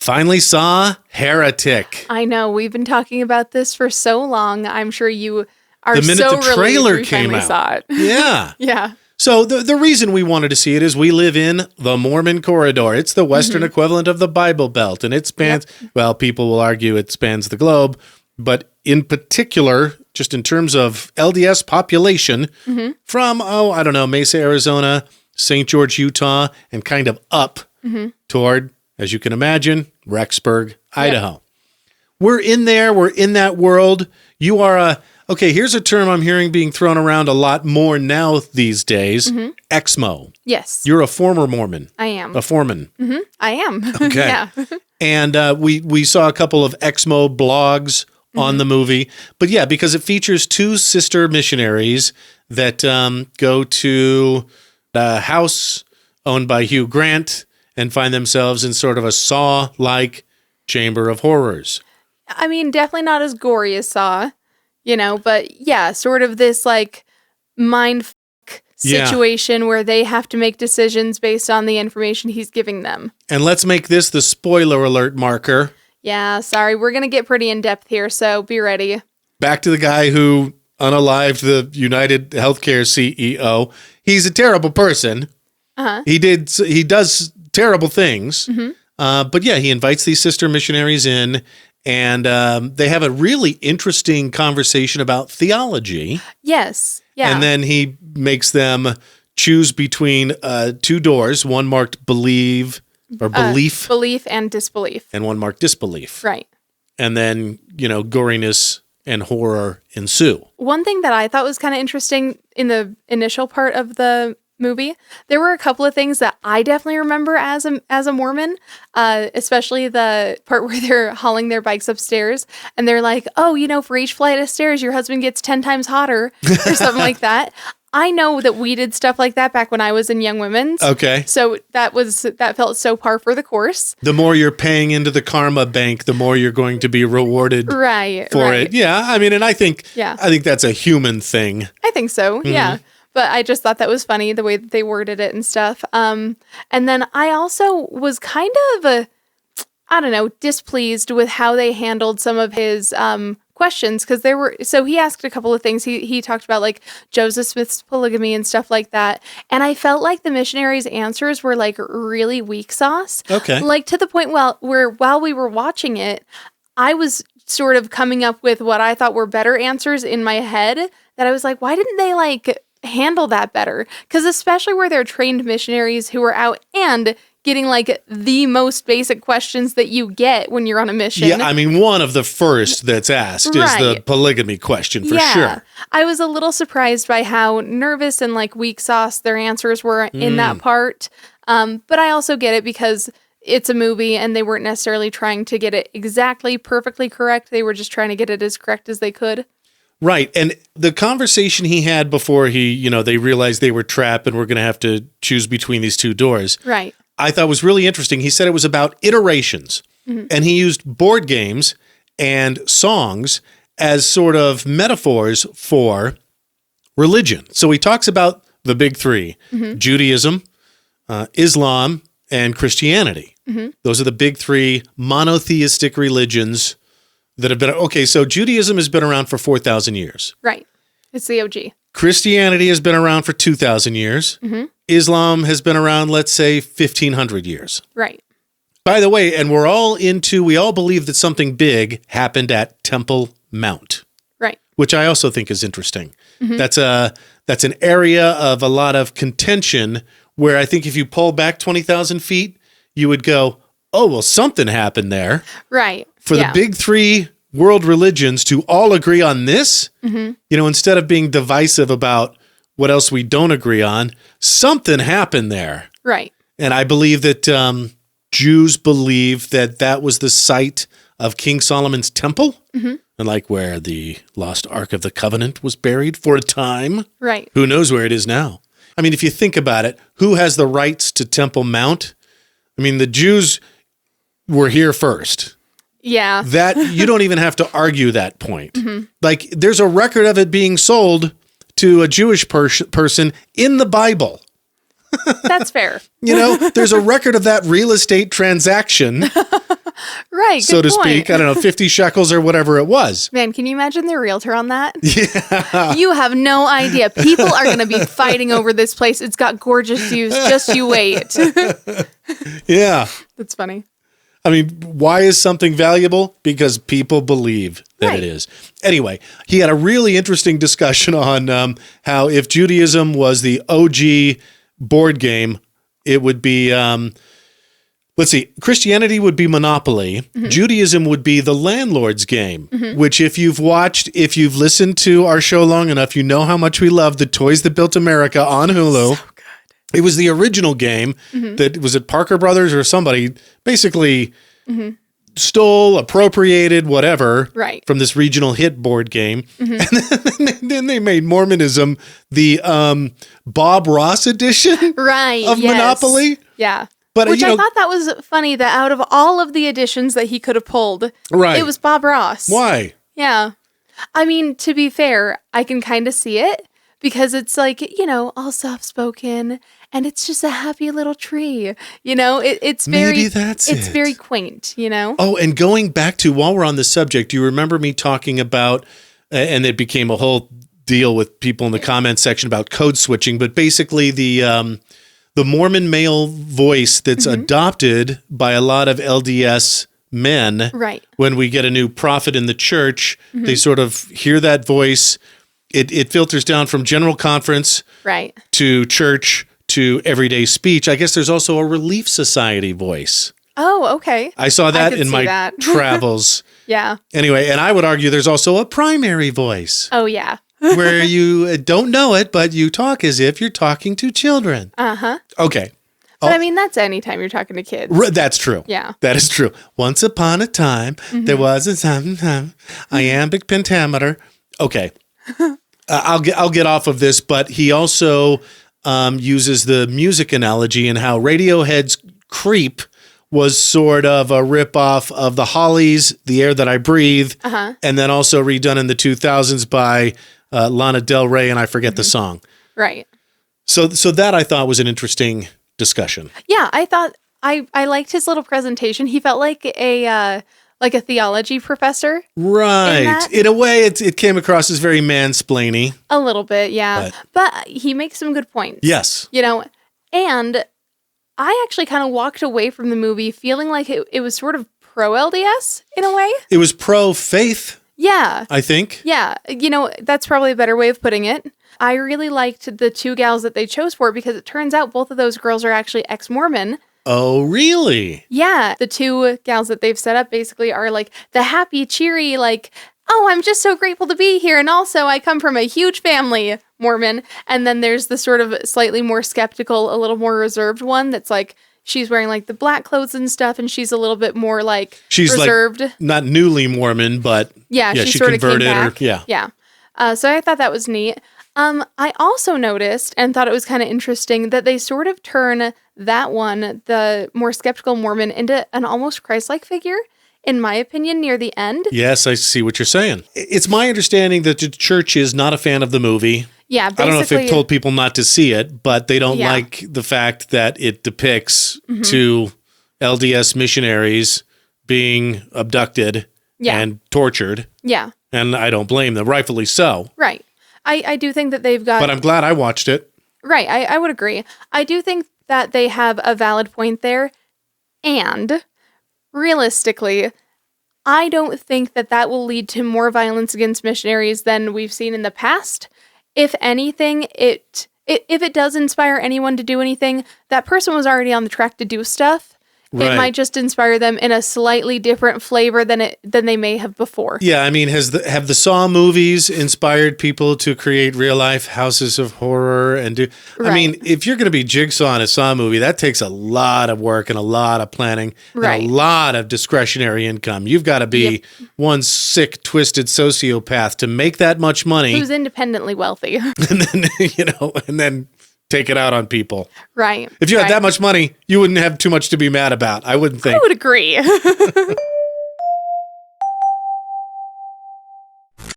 Finally saw Heretic. I know. We've been talking about this for so long. I'm sure you are The minute so the trailer relieved we came finally out. saw it. Yeah. Yeah. So the reason we wanted to see it is we live in the Mormon corridor. It's the Western equivalent of the Bible Belt, and it spans, well, people will argue it spans the globe, but in particular, just in terms of LDS population, from, Mesa, Arizona, St. George, Utah, and kind of up toward, as you can imagine, Rexburg, Idaho. We're in there. We're in that world. You are okay, here's a term I'm hearing being thrown around a lot more now these days, Exmo. Yes. You're a former Mormon. I am. A foreman. I am. Okay. Yeah. And we saw a couple of Exmo blogs on the movie. But yeah, because it features two sister missionaries that go to a house owned by Hugh Grant and find themselves in sort of a Saw-like chamber of horrors. I mean, definitely not as gory as Saw, but yeah, sort of this like mind situation where they have to make decisions based on the information he's giving them. And let's make this the spoiler alert marker. Yeah, sorry, we're going to get pretty in-depth here, so be ready. Back to the guy who unalived the United Healthcare CEO. He's a terrible person. He does terrible things. But yeah, he invites these sister missionaries in, and they have a really interesting conversation about theology. Yes. Yeah. And then he makes them choose between two doors, one marked believe or belief. Belief and disbelief. And one marked disbelief. Right. And then, goriness and horror ensue. One thing that I thought was kind of interesting in the initial part of the movie, there were a couple of things that I definitely remember as a Mormon, especially the part where they're hauling their bikes upstairs and they're like, oh, for each flight of stairs, your husband gets 10 times hotter or something like that. I know that we did stuff like that back when I was in Young Women's. Okay. So that felt so par for the course. The more you're paying into the karma bank, the more you're going to be rewarded for it. Yeah. I mean, and I think that's a human thing. I think so. Yeah. But I just thought that was funny, the way that they worded it and stuff. And then I also was kind of, displeased with how they handled some of his questions. Because he asked a couple of things. He talked about like Joseph Smith's polygamy and stuff like that. And I felt like the missionaries' answers were like really weak sauce. Okay. Like to the point where while we were watching it, I was sort of coming up with what I thought were better answers in my head that I was like, why didn't they like handle that better? Because especially where they're trained missionaries who are out and getting like the most basic questions that you get when you're on a mission. Yeah, I mean, one of the first that's asked is the polygamy question for sure. I was a little surprised by how nervous and like weak sauce their answers were in that part. But I also get it because it's a movie and they weren't necessarily trying to get it exactly perfectly correct. They were just trying to get it as correct as they could. Right. And the conversation he had before they realized they were trapped and were going to have to choose between these two doors. Right. I thought was really interesting. He said it was about iterations. And he used board games and songs as sort of metaphors for religion. So he talks about the big three, Judaism, Islam, and Christianity. Those are the big three monotheistic religions that have been, okay, so Judaism has been around for 4,000 years. Right. It's the OG. Christianity has been around for 2,000 years. Islam has been around, let's say, 1,500 years. Right. By the way, and we all believe that something big happened at Temple Mount. Right. Which I also think is interesting. That's an area of a lot of contention where I think if you pull back 20,000 feet, you would go, oh, well, something happened there. Right. For the big three world religions to all agree on this, instead of being divisive about what else we don't agree on, something happened there. Right. And I believe that Jews believe that was the site of King Solomon's temple, and like where the lost Ark of the Covenant was buried for a time. Right. Who knows where it is now? I mean, if you think about it, who has the rights to Temple Mount? I mean, the Jews were here first. Yeah. That you don't even have to argue that point. Like there's a record of it being sold to a Jewish person in the Bible. That's fair. There's a record of that real estate transaction Right. so good to point. speak. I don't know, 50 shekels or whatever it was. Man, can you imagine the realtor on that? Yeah. You have no idea. People are going to be fighting over this place. It's got gorgeous views. Just you wait. Yeah. That's funny. I mean, why is something valuable? Because people believe that it is. Anyway, he had a really interesting discussion on how if Judaism was the OG board game, it would be, let's see, Christianity would be Monopoly. Mm-hmm. Judaism would be the landlord's game, which if you've listened to our show long enough, you know how much we love The Toys That Built America on Hulu. So good. It was the original game that was at Parker Brothers or somebody basically stole, appropriated, whatever from this regional hit board game. And then they made Mormonism the Bob Ross edition of Monopoly. Yeah. But, which I thought that was funny that out of all of the editions that he could have pulled, it was Bob Ross. Why? Yeah. I mean, to be fair, I can kind of see it because it's like, all soft-spoken and it's just a happy little tree. It's very... Maybe that's It's very quaint, Oh, and going back to, while we're on the subject, you remember me talking about, and it became a whole deal with people in the comments section about code switching, but basically the Mormon male voice that's adopted by a lot of LDS men. Right. When we get a new prophet in the church, they sort of hear that voice. It filters down from general conference to church to everyday speech. I guess there's also a Relief Society voice. Oh, okay. I saw that in my travels. Yeah. Anyway, and I would argue there's also a primary voice. Oh, yeah. Where you don't know it, but you talk as if you're talking to children. Uh-huh. Okay. But I mean, that's anytime you're talking to kids. That's true. Yeah. That is true. Once upon a time, there was a iambic pentameter. Okay. I'll get off of this, but he also uses the music analogy and how Radiohead's Creep was sort of a ripoff of the Hollies, The Air That I Breathe, and then also redone in the 2000s by Lana Del Rey, and I forget the song. Right. So that I thought was an interesting discussion. Yeah, I thought I liked his little presentation. He felt like a theology professor. Right. In a way, it came across as very mansplainy. A little bit, yeah. But he makes some good points. Yes. And I actually kind of walked away from the movie feeling like it was sort of pro-LDS in a way. It was pro-faith. Yeah. I think. Yeah. That's probably a better way of putting it. I really liked the two gals that they chose for it because it turns out both of those girls are actually ex-Mormon. Oh, really? Yeah. The two gals that they've set up basically are like the happy, cheery, like, oh, I'm just so grateful to be here. And also I come from a huge family, Mormon. And then there's the sort of slightly more skeptical, a little more reserved one that's like, she's wearing like the black clothes and stuff. And she's a little bit more like reserved. Like not newly Mormon, but she sort of converted came back. Yeah. So I thought that was neat. I also noticed and thought it was kind of interesting that they sort of turn that one, the more skeptical Mormon, into an almost Christ-like figure, in my opinion, near the end. Yes, I see what you're saying. It's my understanding that the church is not a fan of the movie. Yeah, basically. I don't know if they've told people not to see it, but they don't like the fact that it depicts two LDS missionaries being abducted and tortured. Yeah. And I don't blame them, rightfully so. Right. I do think that they've got... But I'm glad I watched it. Right, I would agree. I do think that they have a valid point there, and realistically, I don't think that will lead to more violence against missionaries than we've seen in the past. If anything, if it does inspire anyone to do anything, that person was already on the track to do stuff. Right. It might just inspire them in a slightly different flavor than they may have before. Yeah, I mean, have the Saw movies inspired people to create real life houses of horror and do? Right. I mean, if you're going to be Jigsaw in a Saw movie, that takes a lot of work and a lot of planning and a lot of discretionary income. You've got to be one sick, twisted sociopath to make that much money. Who's independently wealthy, and then take it out on people. Right. If you had that much money, you wouldn't have too much to be mad about, I wouldn't think. I would agree.